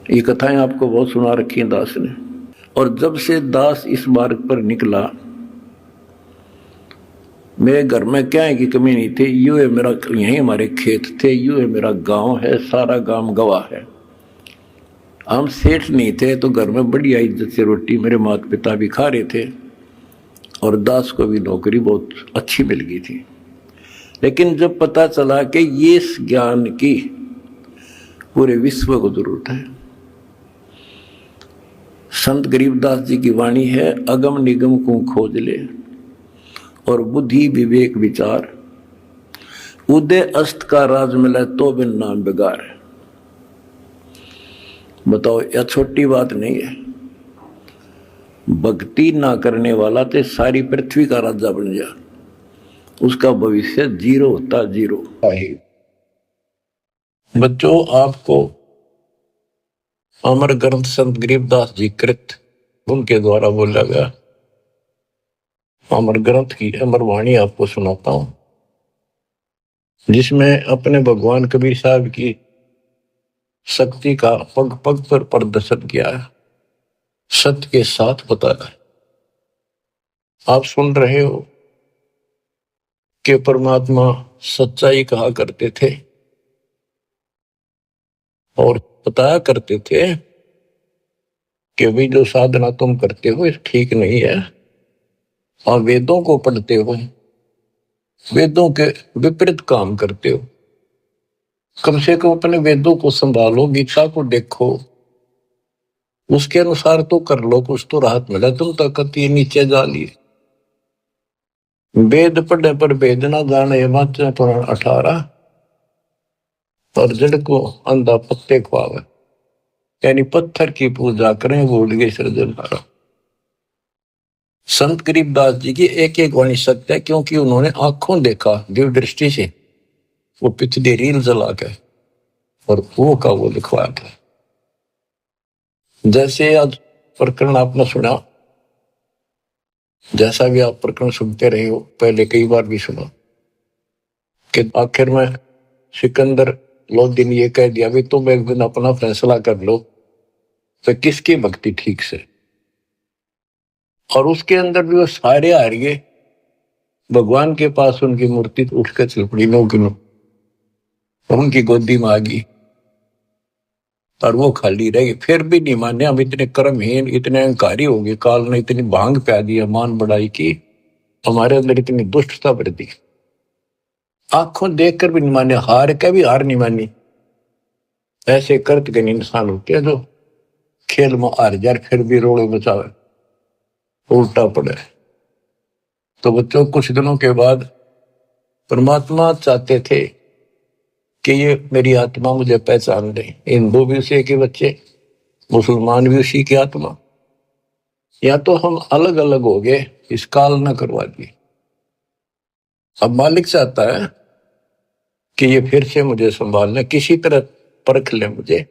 ये कथाएं आपको बहुत सुना रखी हैं दास ने। और जब से दास इस मार्ग पर निकला, मेरे घर में क्या है कि कमी नहीं थी। यूं है मेरा, यहीं हमारे खेत थे, यूं है मेरा गांव है, सारा गांव गवाह है। हम सेठ नहीं थे तो घर में बढ़िया इज्जत से रोटी मेरे माता पिता भी खा रहे थे और दास को भी नौकरी बहुत अच्छी मिल गई थी। लेकिन जब पता चला कि ये ज्ञान की पूरे विश्व को जरूरत है, संत गरीबदास जी की वाणी है, अगम निगम को खोज ले और बुद्धि विवेक विचार, उदय अस्त का राज मिला तो बिन नाम बेगार। बताओ, यह छोटी बात नहीं है। भक्ति ना करने वाला तो सारी पृथ्वी का राजा बन जा, उसका भविष्य जीरो होता, जीरो। बच्चों, आपको अमर ग्रंथ संत गरीबदास जी कृत उनके द्वारा बोला गया अमर ग्रंथ की अमर वाणी आपको सुनाता हूं, जिसमें अपने भगवान कबीर साहब की शक्ति का पग पग पर प्रदर्शन किया है, सत्य के साथ बताया है। आप सुन रहे हो कि परमात्मा सच्चाई कहा करते थे और बताया करते थे कि भाई जो साधना तुम करते हो ठीक नहीं है, और वेदों को पढ़ते हो, वेदों के विपरीत काम करते हो। कम से कम अपने वेदों को संभालो, गीता को देखो, उसके अनुसार तो कर लो, कुछ तो राहत मिला। तुम तो कति नीचे जा लिए। वेद पढ़े पर वेद ना जाने, वाचा पुराण 18, और जड़ को अंधा पत्ते खुआवे, यानी पत्थर की पूजा करें भूल गए सृजनहारा। संत गरीबदास जी की एक एक वाणी सत्य है, क्योंकि उन्होंने आंखों देखा दिव्य दृष्टि से, वो पिछले रील जला के और वो का वो लिखवाया था। जैसे आज प्रकरण आपने सुना, जैसा भी आप प्रकरण सुनते रहे हो, पहले कई बार भी सुना, कि आखिर में सिकंदर लोधी ने ये कह दिया भी तुम एक दिन अपना फैसला कर लो तो किसकी भक्ति ठीक से। और उसके अंदर भी वो सारे हार गए। भगवान के पास उनकी मूर्ति उठकर चल पड़ी, नो की नो, उनकी गोदी में आ गई और वो खाली रह गई। फिर भी नहीं माने, हम इतने कर्महीन, इतने अहंकारी हो गए, काल ने इतनी भांग प्या दी, मान बढ़ाई की, हमारे अंदर इतनी दुष्टता भर दी, आंखों देखकर भी नहीं माने, हार के भी हार नहीं मानी। ऐसे कर्त के इंसान होते हैं जो खेल में हार जाए फिर भी रोड़े बचावे, उल्टा पड़े। तो बच्चों, कुछ दिनों के बाद परमात्मा चाहते थे कि ये मेरी आत्मा मुझे पहचान ले। हिंदू भी उसी के बच्चे, मुसलमान भी उसी की आत्मा, या तो हम अलग अलग हो गए, इस काल न करवा दी। अब मालिक चाहता है कि ये फिर से मुझे संभालने, किसी तरह परख ले मुझे,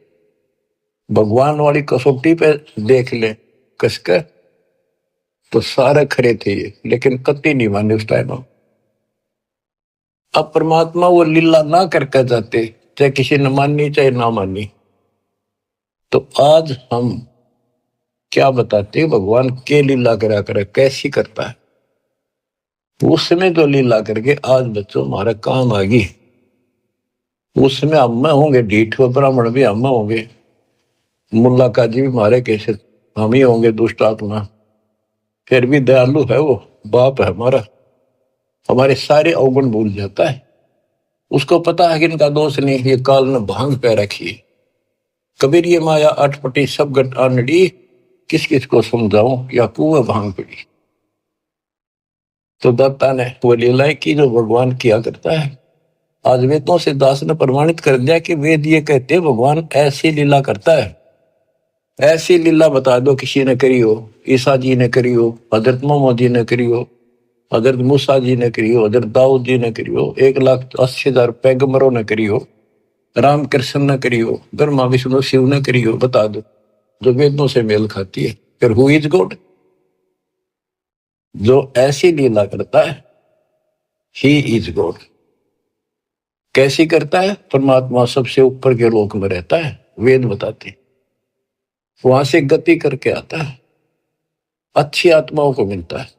भगवान वाली कसौटी पे देख ले कसकर। तो सारे खरे थे ये, लेकिन कति नहीं माने उस टाइम। अब परमात्मा वो लीला ना करके जाते, चाहे किसी ने मानी चाहे ना मानी। तो आज हम क्या बताते, भगवान के लीला करा करे, कैसी करता है। उसमें जो लीला करके आज बच्चों हमारा काम आ गई, उसमें हम होंगे ढीठ, ब्राह्मण भी हम होंगे, मुल्ला काजी भी हमारे कैसे हम ही होंगे दुष्ट आत्मा, फिर भी दयालु है वो, बाप है हमारा, हमारे सारे अवगुण भूल जाता है। उसको पता है कि इनका दोष नहीं, ये काल ने भांग पे रखी। कबीर ये माया अटपटी सब गट आनड़ी, किस किस को समझाऊं, या कुएं भांग पड़ी। तो दत्ता ने वो लीलाएं की जो भगवान किया करता है। आज वेदों से दास ने प्रमाणित कर दिया कि वेद ये कहते हैं भगवान ऐसी लीला करता है। ऐसी लीला बता दो किसी ने करी हो, ईसा जी ने करी हो, हजरत मोहम्मद जी ने करी हो, हजरत मूसा जी ने करी हो, हजरत दाऊद जी ने करी हो, 1,80,000 पैगंबरों ने करी हो, राम कृष्ण ने करी हो, ब्रह्मा विष्णु शिव ने करी हो, बता दो जो वेदों से मेल खाती है। फिर हु इज गॉड? जो ऐसी लीला करता है ही इज गॉड। कैसी करता है? परमात्मा सबसे ऊपर के लोक में रहता है, वेद बताते। वहां से गति करके आता है, अच्छी आत्माओं को मिलता है।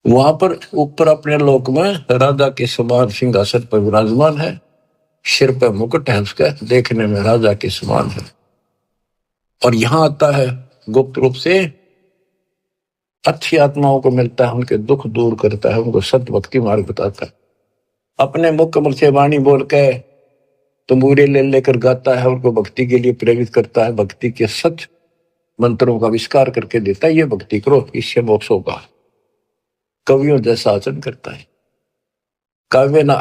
वहां पर ऊपर अपने लोक में राजा के समान सिंहासन पर विराजमान है, सिर पर मुकुट है उसका, देखने में राजा के समान है। और यहां आता है गुप्त रूप से, अच्छी आत्माओं को मिलता है, उनके दुख दूर करता है, उनको सत्य भक्ति मार्ग बताता है। अपने मुख कमल से वाणी बोल के तंबूरे ले लेकर गाता है, उनको भक्ति के लिए प्रेरित करता है, भक्ति के सच मंत्रों का आविष्कार करके देता है, ये भक्ति करो इससे मोक्ष होगा। कवियों जैसा आचरण करता है, काव्य ना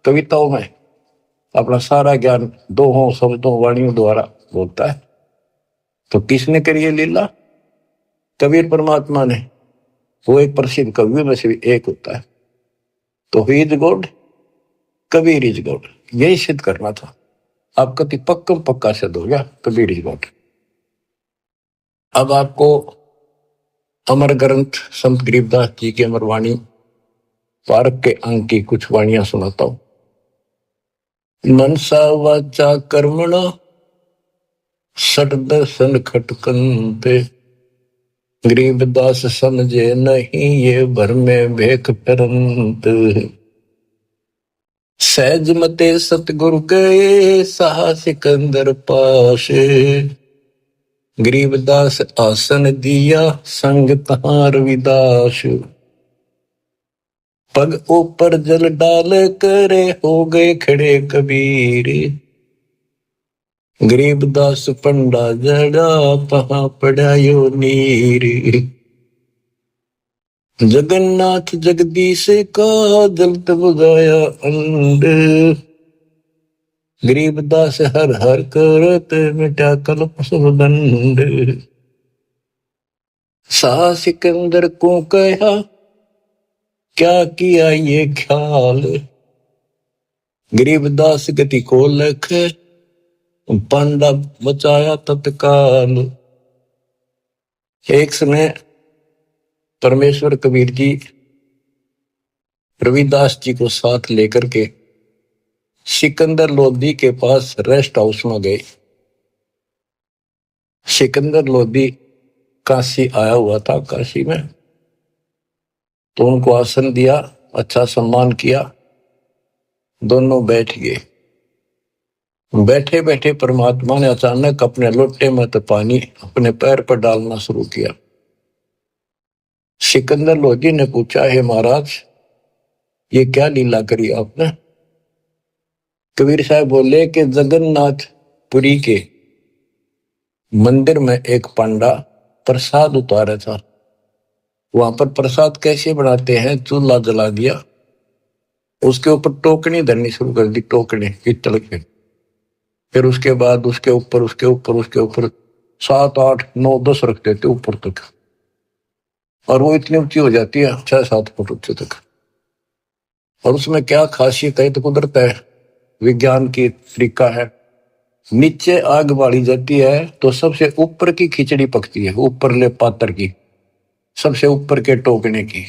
कविताओं में अपना सारा ज्ञान दोहों शब्दों वाणियों द्वारा बोलता है। तो किसने करी ये लीला? कबीर परमात्मा ने। वो एक प्रसिद्ध कवियों में से भी एक होता है। तो he is God, Kabir is God, यही सिद्ध करना था। आप कति पक्कम पक्का सिद्ध हो गया, कबीर इज गॉड। अब आपको अमर ग्रंथ संत गरीबदास जी की अमर वाणी पारक के अंक की कुछ वाणियां सुनाता हूं। मनसा वाचा कर्मणा सट दर्शन खटकंते, गरीबदास समझे नहीं ये भर में भेख फिरंत। सहज मते सतगुरु गए सहा सिकंदर पास, गरीबदास आसन दिया संग तहां रविदास। पग ऊपर जल डाल करे हो गए खड़े कबीर, गरीबदास पंडा जड़ा पहा पढ़ायो नीर। जगन्नाथ जगदीश का जलत बुझाया अंड, गरीबदास हर हर करत मिटा कल्प सब दंड। सा सिकंदर को कहा क्या किया ये ख्याल, गरीबदास गति को लख पंडा बचाया तत्काल। एक समय परमेश्वर कबीर जी रविदास जी को साथ लेकर के सिकंदर लोधी के पास रेस्ट हाउस में गए। सिकंदर लोधी काशी आया हुआ था, काशी में, तो उनको आसन दिया, अच्छा सम्मान किया, दोनों बैठ गए। बैठे बैठे परमात्मा ने अचानक अपने लोटे में तो पानी अपने पैर पर डालना शुरू किया। सिकंदर लोधी ने पूछा, हे महाराज ये क्या लीला करी आपने? कबीर साहब बोले कि जगन्नाथपुरी के मंदिर में एक पंडा प्रसाद उतारा था। वहां पर प्रसाद कैसे बनाते हैं, चूल्हा जला दिया, उसके ऊपर टोकनी धरनी शुरू कर दी, टोकनी पित्तल के, फिर उसके बाद उसके ऊपर 7 8 9 10 रख देते ऊपर तक, और वो इतनी ऊंची हो जाती है 6-7 फुट ऊंचे तक। और उसमें क्या खासियत है, तो कुदरत है, विज्ञान की तरीका है। नीचे आग बाड़ी जाती है तो सबसे ऊपर की खिचड़ी पकती है, ऊपर ले पात्र की, सबसे ऊपर के टोकने की।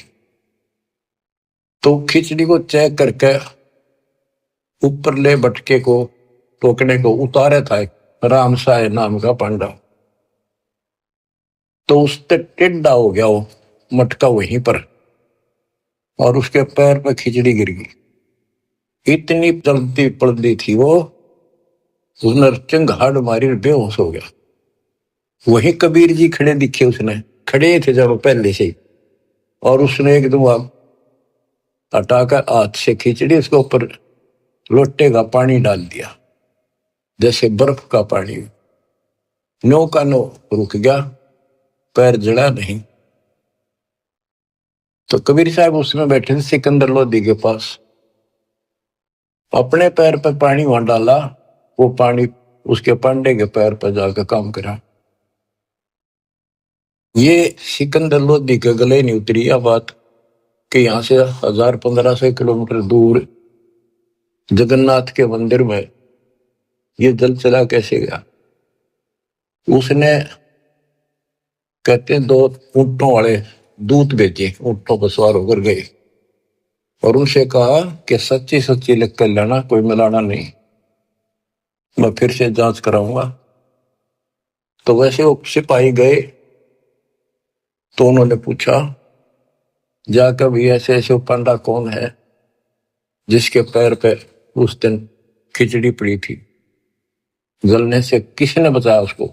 तो खिचड़ी को चेक करके ऊपर ले बटके को, टोकने को उतारे था राम साय नाम का पांडा। तो उससे टेढ़ा हो गया वो मटका वहीं पर, और उसके पैर पर खिचड़ी गिर गई। इतनी चलती पड़ती थी वो, उसने चंगाड़ मारी, बेहोश हो गया। वही कबीर जी खड़े दिखे, उसने खड़े थे जब पहले से ही, और उसने एकदम हटाकर हाथ से खिचड़ी उसके ऊपर लोटे का पानी डाल दिया, जैसे बर्फ का पानी। नो का नो रुक गया, पैर जड़ा नहीं। तो कबीर साहब उसमें बैठे थे सिकंदर लोधी के पास, अपने पैर पर पानी वहां डाला, वो पानी उसके पांडे के पैर पर जाकर काम करा। ये सिकंदर लोधी के गले नहीं उतरी यह बात कि यहां से 1000-1500 किलोमीटर दूर जगन्नाथ के मंदिर में ये जल चला कैसे गया। उसने कहते हैं 2 ऊंटों वाले दूत भेजे, ऊंटों पर सवार होकर गए और उनसे कहा कि सच्ची सच्ची लिख कर लेना, कोई मिलाना नहीं, मैं फिर से जांच कराऊंगा। तो वैसे वो सिपाही गए तो उन्होंने पूछा जाकर भी ऐसे ऐसे पंडा कौन है जिसके पैर पे उस दिन खिचड़ी पड़ी थी, जलने से किसने बचाया उसको?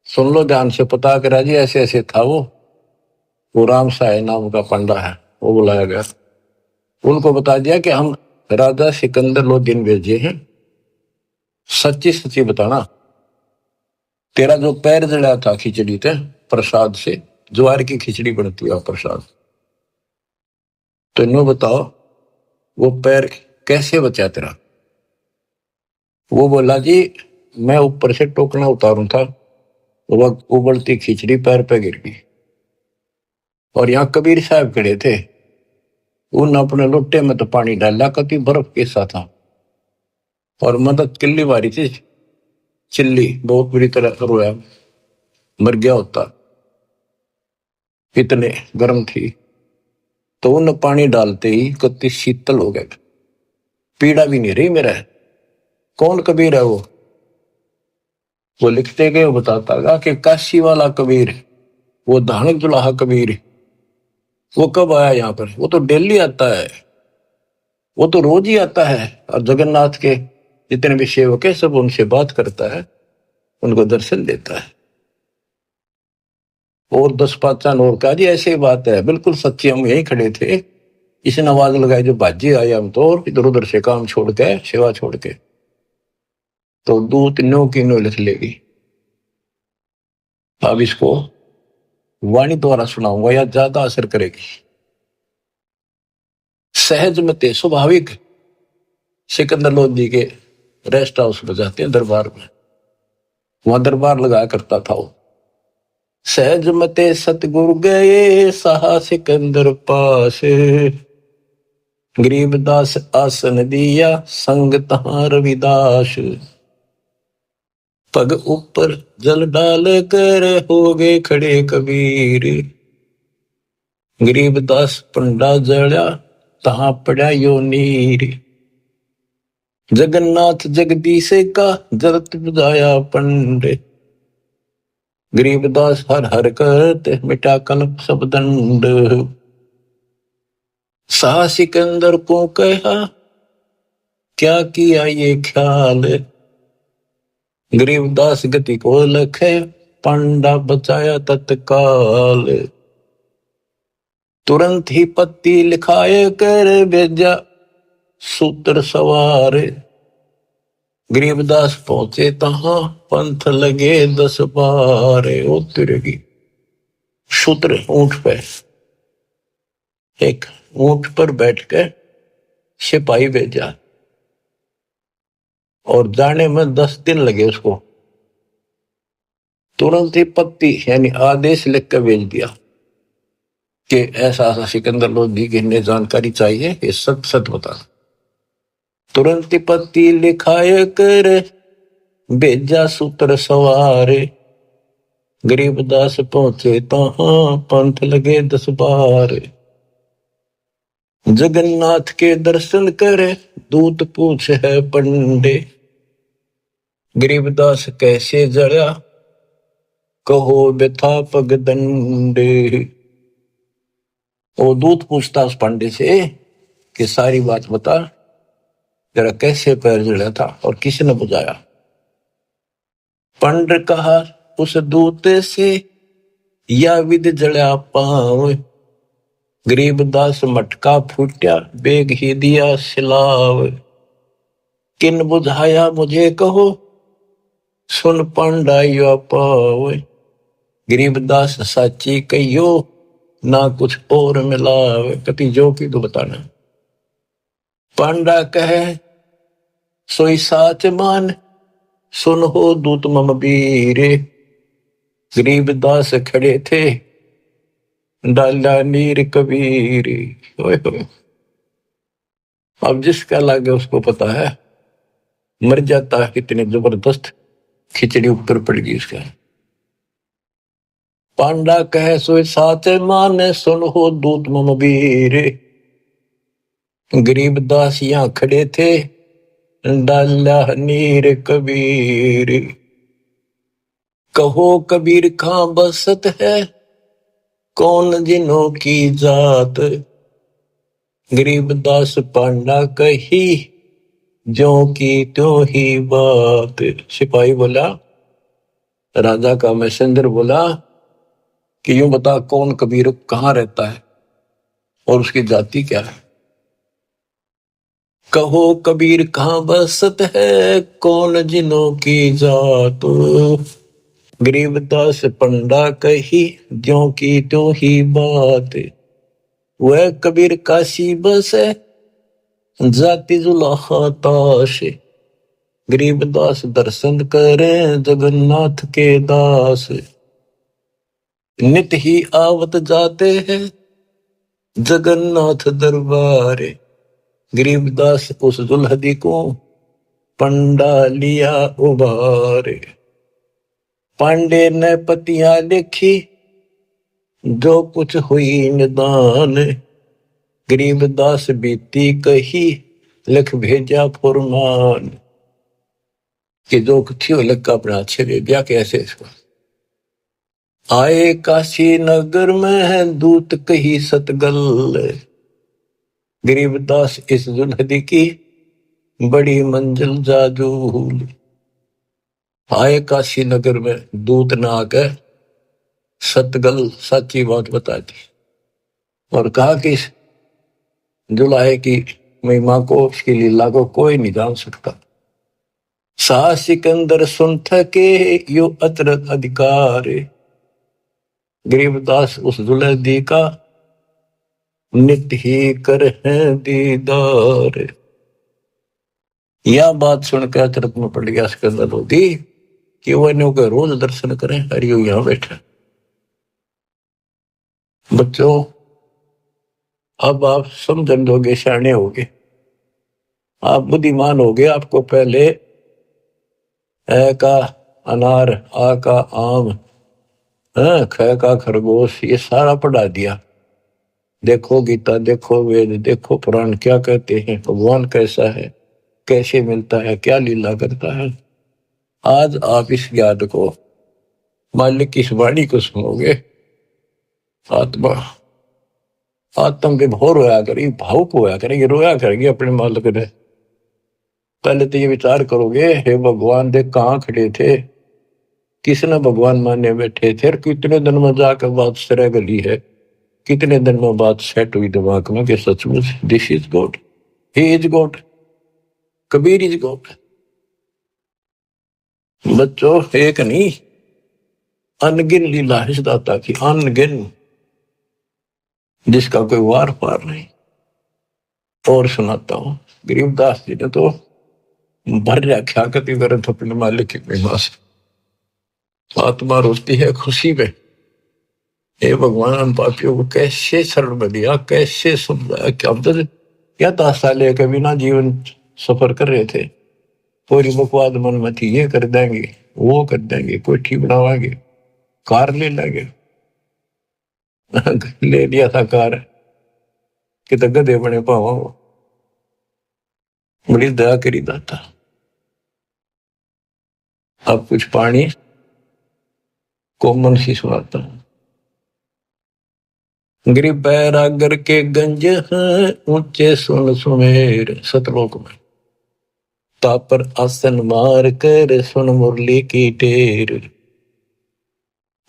सुन लो ध्यान से, पता करा जी ऐसे ऐसे था वो राम साय नाम का पंडा है। वो बुलाया गया, उनको बता दिया कि हम राजा सिकंदर लोदीन भेजे हैं, सच्ची सच्ची बताना, तेरा जो पैर जड़ा था खिचड़ी थे प्रसाद से, ज्वार की खिचड़ी बनती है प्रसाद, तो इन्हों बताओ वो पैर कैसे बचा तेरा? वो बोला जी मैं ऊपर से टोकना उतारू था, वो उबलती खिचड़ी पैर पे गिर गई, और यहाँ कबीर साहब खड़े थे, उन अपने लोटे में तो पानी डाला कति बर्फ कैसा था, और मदद किल्ली मारी थी, चिल्ली बहुत बुरी तरह रोया, मर गया होता, इतने गर्म थी। तो उन पानी डालते ही कति शीतल हो गए, पीड़ा भी नहीं रही मेरा। कौन कबीर है वो लिखते गए, वो बताता गया कि काशी वाला कबीर, वो धानक जुलाहा कबीर, वो कब आया यहाँ पर? वो तो डेली आता है, वो तो रोज ही आता है, और जगन्नाथ के जितने भी सेवक है सब उनसे बात करता है, उनको दर्शन देता है। और 10 और कहा जी ऐसी बात है, बिल्कुल सच्ची, हम यहीं खड़े थे, इसने आवाज लगाई जो बाजी आए, हम तो इधर उधर से काम छोड़ के सेवा छोड़ के, तो दूत नो की नो लिख लेगी। अब इसको वाणी द्वारा सुनाऊंगा या ज्यादा असर करेगी। सहज मते स्वाभाविक सिकंदर लोदी के रेस्ट हाउस में जाते हैं, दरबार में, वहां दरबार लगाया करता था वो। सहज मते सतगुरु गए सहा सिकंदर पास, गरीबदास आसन दिया संग तहां रविदास, पग ऊपर जल डाल कर हो गए खड़े कबीर, गरीबदास पंडा जड़ा तहां पड़ा यो नीर, जगन्नाथ जगदीश का जरत बुझाया पंडे, गरीबदास हर हर करते मिटा कल्प सब दंड, सा सिकंदर को कहा क्या किया ये ख्याल, गरीबदास गति को लखे पंडा बचाया तत्काल, तुरंत ही पत्ती लिखाए कर भेजा सूत्र सवार, गरीबदास पहुंचे तहां पंथ लगे 10 बार, उतरेगी सूत्र ऊंट पे, एक ऊंट पर बैठकर सिपाही भेजा, और जाने में 10 दिन लगे उसको, तुरंत ही पत्ती यानी आदेश लिखकर भेज दिया कि ऐसा ऐसा सिकंदर लोदी की इन्हें जानकारी चाहिए, ये सच सच बता। तुरंत ही पत्ती लिखाए कर भेजा सूत्र सवारे, गरीबदास पहुंचे तहां पंथ लगे 10 बार, जगन्नाथ के दर्शन करे दूत पूछ है पंडे, गरीबदास कैसे जड़ा कहो व्यथा पग दंडे। वो दूत पूछता उस पंडे से कि सारी बात बता, जरा कैसे पैर जड़ा था और किसने बुझाया? पंड कहा उस दूत से या विद जड़ा पांव, गरीबदास मटका फूटा बेग ही दिया सिलाव, किन बुझाया मुझे कहो सुन पंडाइया पाव, गरीबदास साची कहियो ना कुछ और मिलावे, कति जो की तो बताना। पांडा कहे सोई साच मान सुन हो दूत मम बीरे, गरीबदास खड़े थे डाला नीर कबीर। अब जिसका लागे उसको पता है, मर जाता है कितने जबरदस्त खिचड़ी ऊपर पड़ गई उसका। पांडा कहे सोई साच मान सुन हो दूत मम बीर, गरीबदास यहाँ खड़े थे डाला नीर कबीर। कहो कबीर कहाँ बसत है, कौन जिनों की जात। गरीबदास पांडा कही, ज्यों की त्यों ही बात। सिपाही बोला, राजा का मैसेंजर बोला कि यूं बता कौन कबीर कहाँ रहता है और उसकी जाति क्या है। कहो कबीर कहाँ बसत है, कौन जिनों की जात। गरीबदास पंडा कही, ज्यों की त्यों ही बात। वह कबीर काशी बसे, जाति जुलाहा ताश। गरीबदास दर्शन करें जगन्नाथ के दास। नित ही आवत जाते हैं जगन्नाथ दरबार। गरीबदास उस दुल्हदी को पंडा लिया उबार। पांडे ने पतियां लिखी, जो कुछ हुई निदान। गरीबदास बीती कही, लिख भेजा फुरमान। कि जो कुछ थी वो लिख का अपना अच्छे दे दिया। कैसे इसको आए काशी नगर में दूत कही सतगल। गरीबदास इस दुल्हदी की बड़ी मंजिल जाजूल। आए काशी नगर में दूत ना आकर सतगल सच्ची बात बता दी और कहा कि इस जुलाहे की महिमा को, उसकी लीला को कोई नहीं जान सकता। शाह सिकंदर सुन थके यो अतरत अधिकार। गरीबदास उस दुल्हदी का नित्य ही कर है दीदार। यह बात सुनकर अचरत में पड़ गया सिकंदर लोधी कि वह इन्हों के रोज दर्शन करें। हरियो यहां बैठा। बच्चों अब आप समझन दोगे, सियाने होगे, आप बुद्धिमान होगे। आपको पहले ए का अनार, आ का आम, ख का खरगोश, ये सारा पढ़ा दिया। देखो गीता, देखो वेद, देखो पुराण क्या कहते हैं, भगवान कैसा है, कैसे मिलता है, क्या लीला करता है। आज आप इस ज्ञान को, मालिक की इस वाणी को सुनोगे, आत्मा आत्म विभोर होया करेगी, भावुक होया करेगी, रोया करेगी अपने मालिक ने। पहले तो ये विचार करोगे, हे भगवान देख कहाँ खड़े थे, किसने भगवान माने बैठे थे, और कितने दिन में जाकर बात सरे गली है, कितने दिन में बात सेट हुई दिमाग में कि सचमुच this is God, he is God, Kabir is God. बच्चों एक नहीं, अनगिन लीला है इस दाता की, अनगिन, जिसका कोई वार पार नहीं। और सुनाता हूं, गरीबदास जी ने तो भर रखा कति वरत अपने मालिक की महिमा से। आत्मा रोती है खुशी में, हे भगवान पापियों को कैसे शरण में दिया, कैसे समझाया। क्या क्या 10 साल कभी ना जीवन सफर कर रहे थे, पूरी बकवाद मन में थी, ये कर देंगे, वो कर देंगे, कोठी बनावाएंगे, कार ले लेंगे। ले लिया था कार कि तो गधे बने पावा। बड़ी दया करी दाता। अब कुछ पानी कोमल सी सुनाता हूं। गरीब बैरागर के गंज हैं, ऊंचे सुन सुमेर, सतलोक में तापर आसन मार कर सुन मुरली की टेर।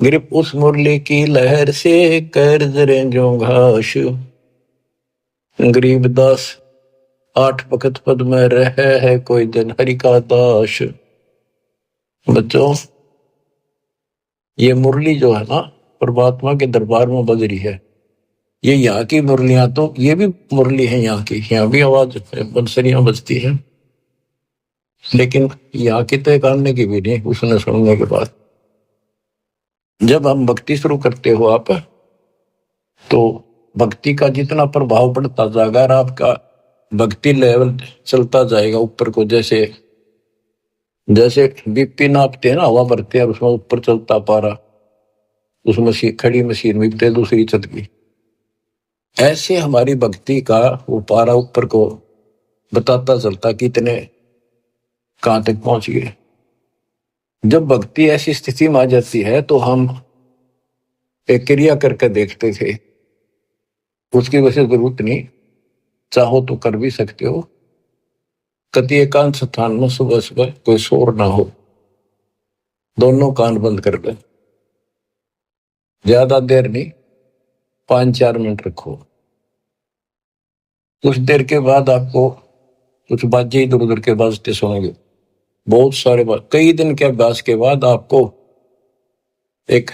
गरीब उस मुरली की लहर से कर जरे जो घास। गरीबदास 8 वक्त पद में रहे है, कोई दिन हरि का दास। बच्चों ये मुरली जो है ना, परमात्मा के दरबार में बज रही है। ये यहाँ की मुरलियां तो, ये भी मुरली है यहाँ की, यहाँ भी आवाज बंसरियां बजती है, लेकिन यहाँ की तो एक आने की भी नहीं। उसने सुनने के बाद जब हम भक्ति शुरू करते हो आप, तो भक्ति का जितना प्रभाव पड़ता जाएगा, और आपका भक्ति लेवल चलता जाएगा ऊपर को। जैसे जैसे बीपी नापते हैं ना, हवा भरते हैं, उसमें ऊपर चलता पारा, उस मशीन, खड़ी मशीन में दूसरी चल गई। ऐसे हमारी भक्ति का वो पारा ऊपर को बताता चलता कि इतने कहां तक पहुंच गए। जब भक्ति ऐसी स्थिति में आ जाती है तो हम एक क्रिया करके देखते थे, उसकी वजह जरूरत नहीं, चाहो तो कर भी सकते हो। कति एकांत स्थान में सुबह सुबह कोई शोर ना हो, दोनों कान बंद कर दे, ज्यादा देर नहीं, 5-4 मिनट रखो। कुछ देर के बाद आपको कुछ बाजे इधर उधर के बाजते सुनेंगे, बहुत सारे बात। कई दिन के अभ्यास के बाद आपको एक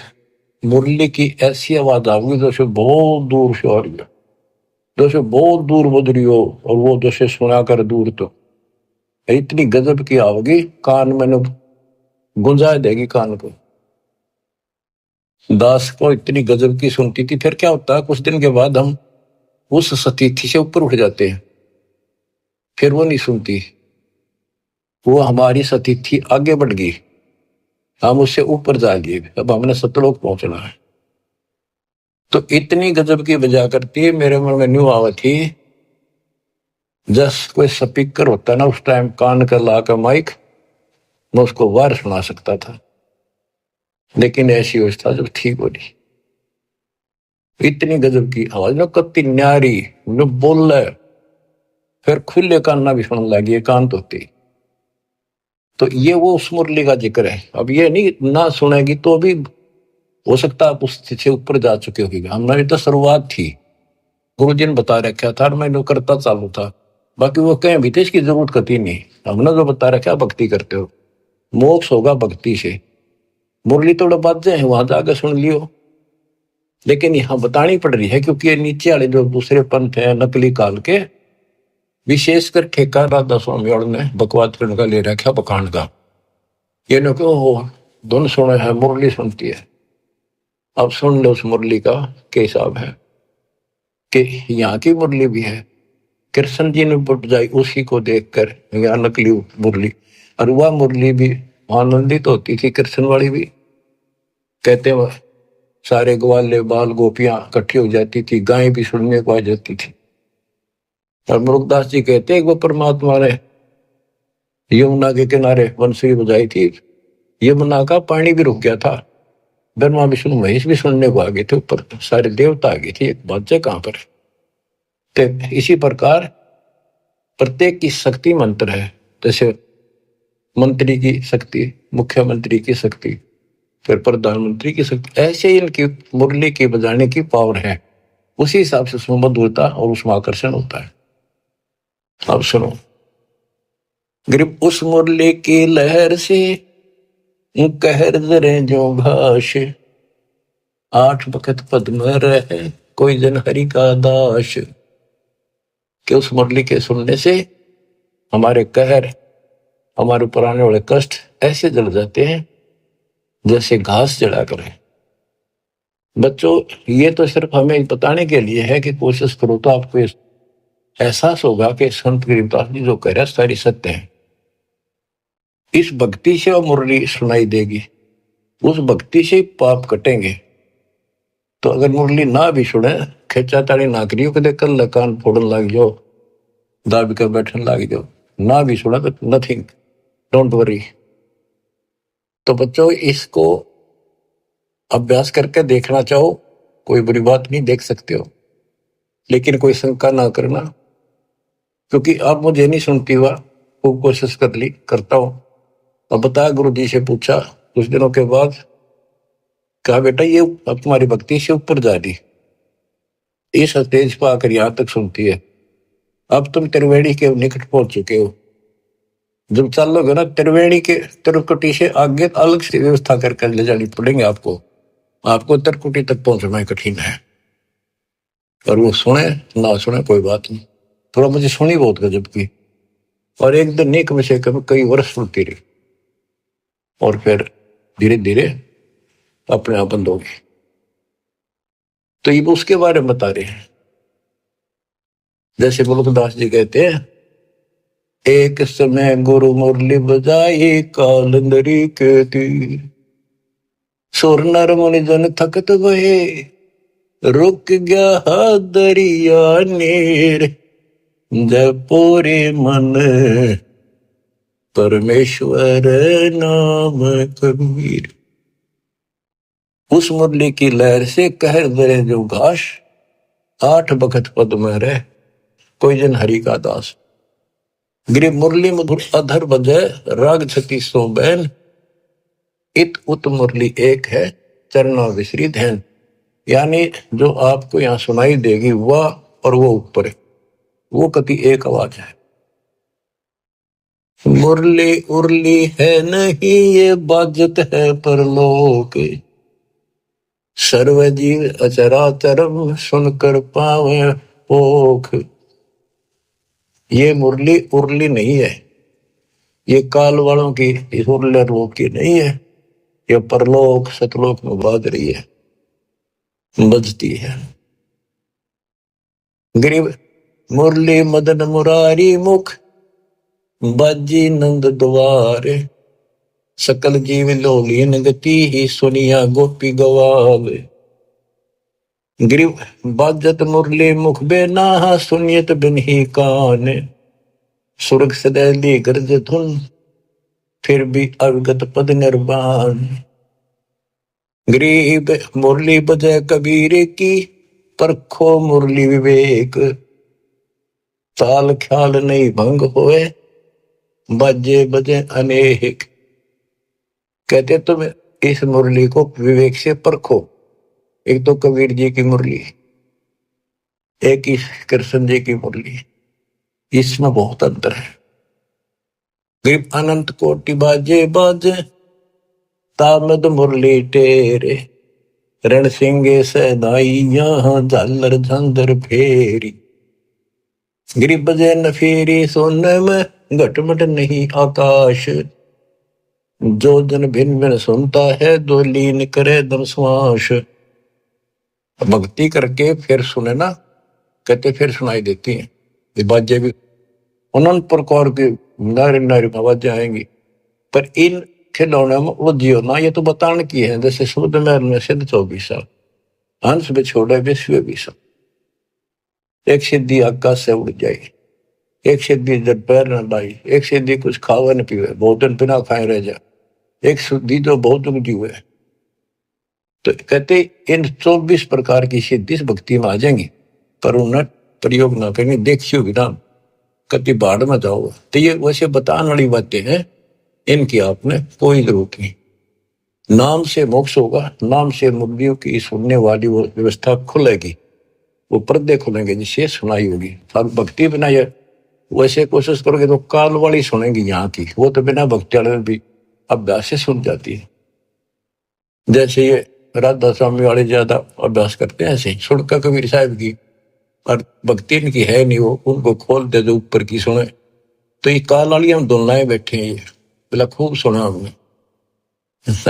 मुरली की ऐसी आवाज आएगी जैसे बहुत दूर से आ रही है, जैसे बहुत दूर बज रही हो, और वो जैसे सुना कर दूर, तो इतनी गजब की आवेगी, कान में गुंजा देगी कान को। दास को इतनी गजब की सुनती थी। फिर क्या होता है, कुछ दिन के बाद हम उस सतीथि से ऊपर उठ जाते हैं, फिर वो नहीं सुनती, वो हमारी सतीथि आगे बढ़ गई, हम उससे ऊपर जा लिए, अब हमने सतलोक पहुंचना है। तो इतनी गजब की बजा करती है, मेरे मन में न्यू आवा थी, जस कोई स्पीकर होता ना उस टाइम कान कर ला कर माइक, मैं उसको वार सुना सकता था, लेकिन ऐसी अवस्था जब ठीक हो रही, इतनी गजब की आवाज ना, कत्ती न्यारी न बोल रहे, फिर खुले कान ना भी सुनने लगी, एकांत होती। तो ये वो उस मुरली का जिक्र है। अब ये नहीं ना सुनेगी तो भी हो सकता है आप उस स्थिति से ऊपर जा चुके होगी, हमारी तो शुरुआत थी, गुरु जी ने बता रखा था, मैं करता चालू था, बाकी वो कहीं भी थे, इसकी जरूरत कती नहीं। हमने जो बता रखा भक्ति करते हो, मोक्ष होगा भक्ति से। मुरली थोड़ा बाजे हैं वहां जाकर सुन लियो, लेकिन यहाँ बतानी पड़ रही है क्योंकि ये नीचे वाले जो दूसरे पंथ है नकली काल के, विशेषकर ठेका राधा स्वामी और ने बकवाद करने का ले रखा बखान का, ये न क्यों धुन सुने है, मुरली सुनती है। अब सुन लो उस मुरली का क्या हिसाब है, कि यहाँ की मुरली भी है, कृष्ण जी ने बजाई उसी को देखकर, यहाँ नकली मुरली, और वह मुरली भी आनंदित होती थी, कृष्ण वाली भी। कहते वह सारे ग्वाले बाल गोपियां इकट्ठी हो जाती थी, गाय भी सुनने को आ जाती थी। और मुरुगदास जी कहते हैं वो परमात्मा ने यमुना के किनारे बंसुरी बजाई थी, यमुना का पानी भी रुक गया था, ब्रह्मा विष्णु महेश भी सुनने को आ गए थे, ऊपर सारे देवता आ गए थे, एक बात है कहां पर। तो इसी प्रकार प्रत्येक की शक्ति मंत्र है, जैसे मंत्री की शक्ति, मुख्यमंत्री की शक्ति, फिर प्रधानमंत्री की शक्ति, ऐसे इनकी मुरली के बजाने की पावर है, उसी हिसाब से उसमें मधुरता और उसमें आकर्षण होता है। अब सुनो, ग्रिप उस मुरली की लहर से कहर जरे जो घास, 8 बखत पद्म रहे कोई जन हरि का दास। कि उस मुरली के सुनने से हमारे कहर, हमारे ऊपर आने वाले कष्ट ऐसे जल जाते हैं जैसे घास जला करे। बच्चों, ये तो सिर्फ हमें बताने के लिए है कि कोशिश करो तो आपको एहसास होगा कि संत गरीबदास जी जो कह रहे हैं सारी सत्य है। इस भक्ति से वो मुरली सुनाई देगी, उस भक्ति से पाप कटेंगे। तो अगर मुरली ना भी सुने, खेचा ताड़ी ना करियो, कदे कल कान फोड़न लग जाओ, दाबी कर बैठन लग जाओ, ना भी सुना तो नथिंग, डोंट वरी। तो बच्चों, इसको अभ्यास करके देखना चाहो, कोई बुरी बात नहीं, देख सकते हो, लेकिन कोई शंका ना करना, क्योंकि अब मुझे नहीं सुनती हुआ, खूब कोशिश कर ली, करता हूं। अब बताया, गुरु जी से पूछा कुछ दिनों के बाद, कहा बेटा ये अब तुम्हारी भक्ति से ऊपर जा रही, इस स्टेज पर आकर यहां तक सुनती है, अब तुम त्रिवेणी के निकट पहुंच चुके हो, जब चलोगे ना त्रिवेणी के त्रिकुटी से आगे अलग से व्यवस्था करके ले जानी पड़ेंगे आपको त्रिकुटी तक पहुंचना कठिन है। और वो सुने ना सुने कोई बात नहीं, थोड़ा मुझे सुनी बहुत गजब की, और एक दिन नहीं कम से कम कई वर्ष सुनती रही, और फिर धीरे धीरे अपने आप बंद हो गई। तो ये उसके बारे में बता रहे हैं, जैसे मुरुगदास जी कहते हैं, एक समय गुरु मुरली बजाई कालंदरी के तीर, सुर नर मुनि जन थकत भये, रुक गया दरिया नीर, जय पूरे मन परमेश्वर नाम कबीर। उस मुरली की लहर से कहर दरे जो घास, 8 बखत पद में रह कोई जन हरि का दास। गिरि मुरली मधुर अधर बजय, राग 3600 बैन, इत उत मुरली एक है, चरना विसरी धैन। यानी जो आपको यहाँ सुनाई देगी वह और वो ऊपर है, वो कति एक आवाज है। मुरली उरली है नहीं ये बाजत है परलोक, सर्व जीव अचराचरम सुनकर पावे पोख। ये मुरली उरली नहीं है, ये काल वालों की उरले लोक की नहीं है, ये परलोक सतलोक में बाज रही है, बजती है। गरीब मुरली मदन मुरारी मुख, बाजी नंद द्वारे, सकल जीव लोलीन गति ही सुनिया गोपी गवावे। गरीब बाजत मुरली मुख बेना, सुनियत बिन ही कान, सुरग सदैली गर्ज धुन, फिर भी अवगत पद निर्वाण। गरीब मुरली बजय कबीर की, परखो मुरली विवेक, ताल ख्याल नहीं भंग होए, बाजे बजे अनेक। कहते तुम इस मुरली को विवेक से परखो। एक तो कबीर जी की मुरली, एक ही कृष्ण जी की मुरली, इसमें बहुत अंतर है। गरीब अनंत कोटि बाजे बाजे, तामद मुरली टेरे, रण सिंगे सदाई यहाँ झालर झंझर फेरी। गरीब बजे न फेरी सोने में घटमट नहीं आकाश, जो जन भिन्न भिन्न सुनता है दो लीन करे दम श्वास। भक्ति करके फिर सुने ना, कहते फिर सुनाई देती हैं ये बाजे भी, अनंत प्रकार की नारी नारी आवाजें आएंगी। पर इन खिलौने में वो जियो ना, ये तो बताने की है। जैसे शुद्ध महल में सिद्ध 24 हंस में छोड़े विश्व 20, एक सिद्धि आकाश से उड़ जाए, एक सिद्धि जब पैर न लाई, एक सिद्धि कुछ खावे न पीवे, भोजन बिना खाए रह जाए, एक सिद्धि जो बहुत जीवे। तो कहते इन 24 प्रकार की सिद्धि भक्ति में आ जाएंगी, पर उन्हें प्रयोग ना करेंगे, देखियो भी ना कति बाढ़ में जाओ। तो ये वैसे बताने वाली बातें हैं, इनकी आपने कोई जरूरत नहीं। नाम से मोक्ष होगा, नाम से मुर्दियों की सुनने वाली वो व्यवस्था खुलेगी, वो पर्दे खुलेंगे जिससे सुनाई होगी। अब भक्ति बिना ये वैसे कोशिश करोगे तो काल वाली सुनेंगी यहाँ की, वो तो बिना भक्ति वाले भी अभ्यास से सुन जाती है। जैसे ये राधा स्वामी वाले ज्यादा अभ्यास करते हैं, ऐसे सुनकर कबीर साहब की, और भक्ति इनकी है नहीं, वो उनको खोल दे जो ऊपर की सुने। तो ये काल वाली हम दोनों बैठे हैं, ये बोला खूब सुना हमने,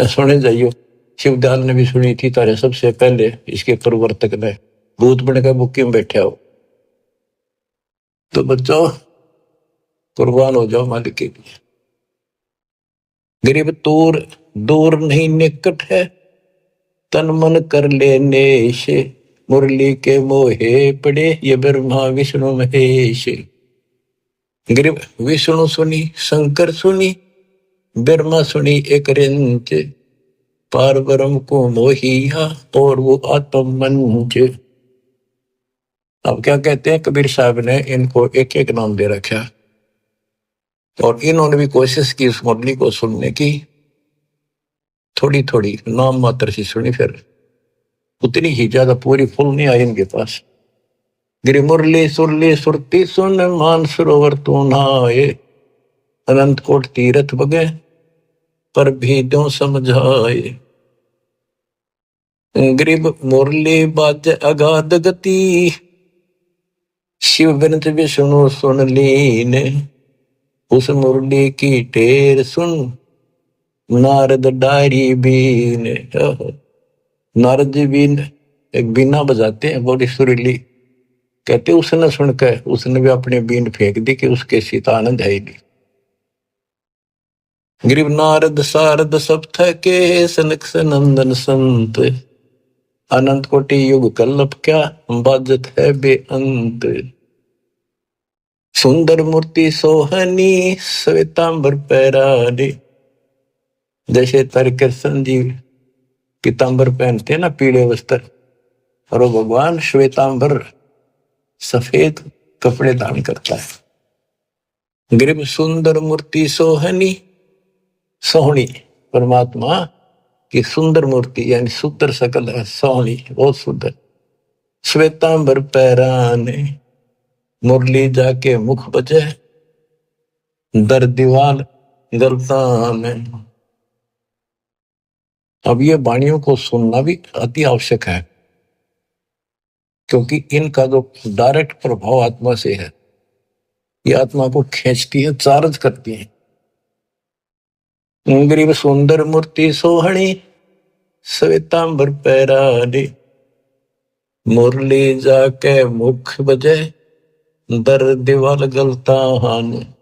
सुने जाइयो। शिवदयाल ने भी सुनी थी तारे सबसे पहले, इसके प्रवर्तक ने भूत बन के बुक्की में बैठे हो। तो बच्चों कुर्बान हो जाओ मालिक के लिए। गरीब दूर दूर नहीं निकट है, तन मन कर लेने से, मुरली के मोहे पड़े ये ब्रह्मा विष्णु महेश। गरीब विष्णु सुनी, शंकर सुनी, ब्रह्मा सुनी एक रिंच, पार ब्रह्म को मोहिया और वो आत्म मंच। अब क्या कहते हैं कबीर साहब ने इनको एक एक नाम दे रखा, और इन्होंने भी कोशिश की उस मुरली को सुनने की, थोड़ी थोड़ी नाम मात्र से सुनी, फिर उतनी ही ज्यादा पूरी फुल नहीं आई इनके पास। गिरी मुरली सुरली सुरती सुन, मान सरोवर तू नहाए, अनंत कोट तीरथ बगे पर भी दो समझाए। गरीब मुरली बाज अगाध गति, शिव बिनत विष्णु सुन लीन, उस मुरली की टेर सुन, नारद डारी बीन। नारद जी बीन एक बीना बजाते हैं बड़ी सुरीली, कहते उसने सुनकर उसने भी अपने बीन फेंक दी कि उसके सीत आनंद है ही नहीं। गरीब नारद सारद सब थके, सनक सनंदन संत, अनंत कोटि युग कल्लप क्या बाजत है बेअंत। सुंदर मूर्ति सोहनी श्वेतांबर पैराने। जैसे तारे कृष्ण जी पीतांबर पहनते हैं ना, पीले वस्त्र, और वो भगवान श्वेतांबर सफेद कपड़े धारण करता है। ग्रीव सुंदर मूर्ति सोहनी, सोहनी परमात्मा की सुंदर मूर्ति यानी सुंदर शकल है, सोहनी बहुत सुंदर। श्वेतांबर पैराने, मुरली जाके मुख बजे, दर दीवाल गलतान। अब ये वाणियों को सुनना भी अति आवश्यक है, क्योंकि इनका जो डायरेक्ट प्रभाव आत्मा से है, ये आत्मा को खींचती है, चार्ज करती है। ग्रीव सुंदर मूर्ति सोहणी श्वेतांबर पैराने, मुरली जाके मुख बजे, दर दीवाल गलतान।